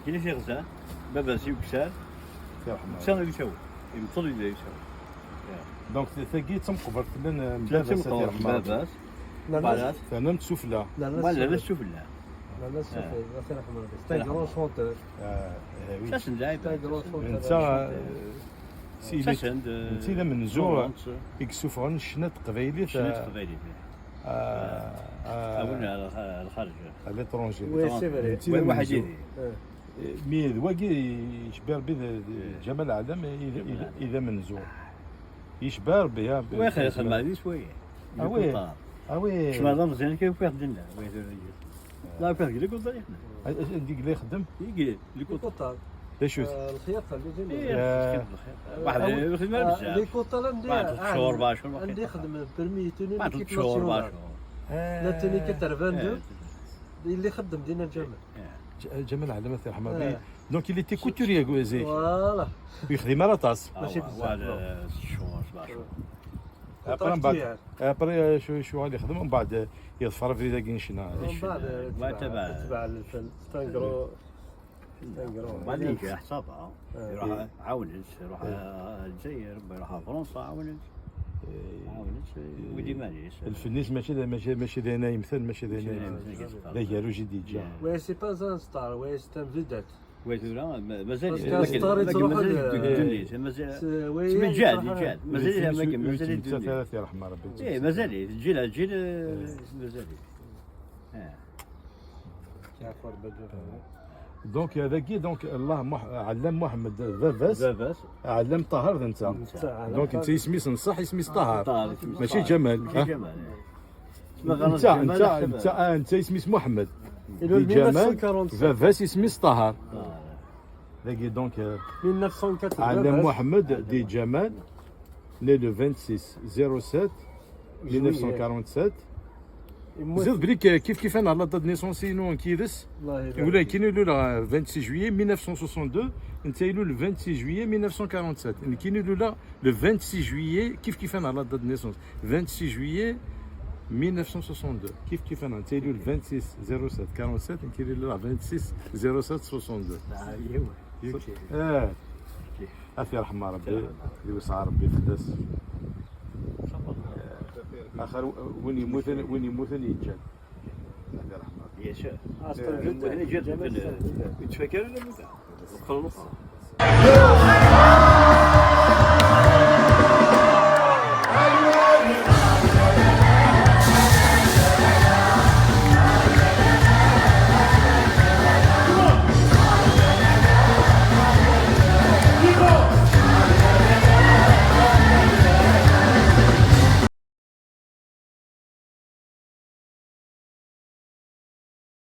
كاين شي غزال بابا يكسر كسر يساوي يمطل يساوي دونك ثقي تمقبر فلان باباس باباس باباس ثانم تسفلا ولا لا شوف لا لا لا سوف غير رحمة ستا غرون شونتور ساسن لاعب ستا غرون شونتور انت سيدي ساسن انت الا من زور يكسفون شنات قبايلي شنو قبايلي آه أولنا الخارج على ليترونجي وي سي فري انت الا من واحد زور يدي مي الواقي يشبر به جمال العالم اذا من زور يشبر بها واخا يسمع لي شويه وي وي شنو هذا مزيان كيف واحد لنا لا كان يقول لك والله ديك اللي يخدم يقول لك الكوطال ليش الخياطة اللي ايه واحد يخدم لي بزاف كوطال عندي بعد شهور بعد عندي خدمة برمي توني بعد ليكيب شهور بعد ناسيونال لا توني كتر 22 اللي خدم دينا الجامع جمال العالم الله يرحمه بيه دونك اللي تي كوتوريا كوازي فوالا يخدم راطاس ماشي بزاف. بعد شهور 7 شهور ابري من بعد ابري شو غادي يخدم ومن بعد يظفر في ذاك نشنا ومن بعد تبع الفن ستانكرو بعد يجي حسابها يروح عاونت يروح الجزائر يروح فرنسا عاونت ويدي ماليش الفنيس ماشي ذا نايم مثل ماشي ذا نايم ذا يارو جديد جا وي سي با ان ستار وي سي ان فيدات ويتورا مازال مازال مازال ثلاثة يا رحمة ربي ايه مازال الجيل مازال دونك هذاكي دونك الله علم محمد باباس علم طاهر انت دونك انت اسميس نصح اسميس طاهر ماشي جمال انت اسميس محمد جمال باباس اسميس طاهر ذاكي دونك 1980 علم محمد دي جمال né le 26 07 1947 زيد بليك كيف انا على دات نيسونسينو كيدس ولا كاين له 26 جويي 1962 انت له 26 جويي 1947 كاين له 26 جويي كيف انا على دات نيسونس 26 جويي 1962 كيف انا انت له 26 07 47 كاين له 26 07 62 عافية رحمة ربي يوسع ربي فداس اخر وين يموت يتجان عافية رحمة ربي يا شيخ هنا جات يتفكر ولا مازال؟ خلص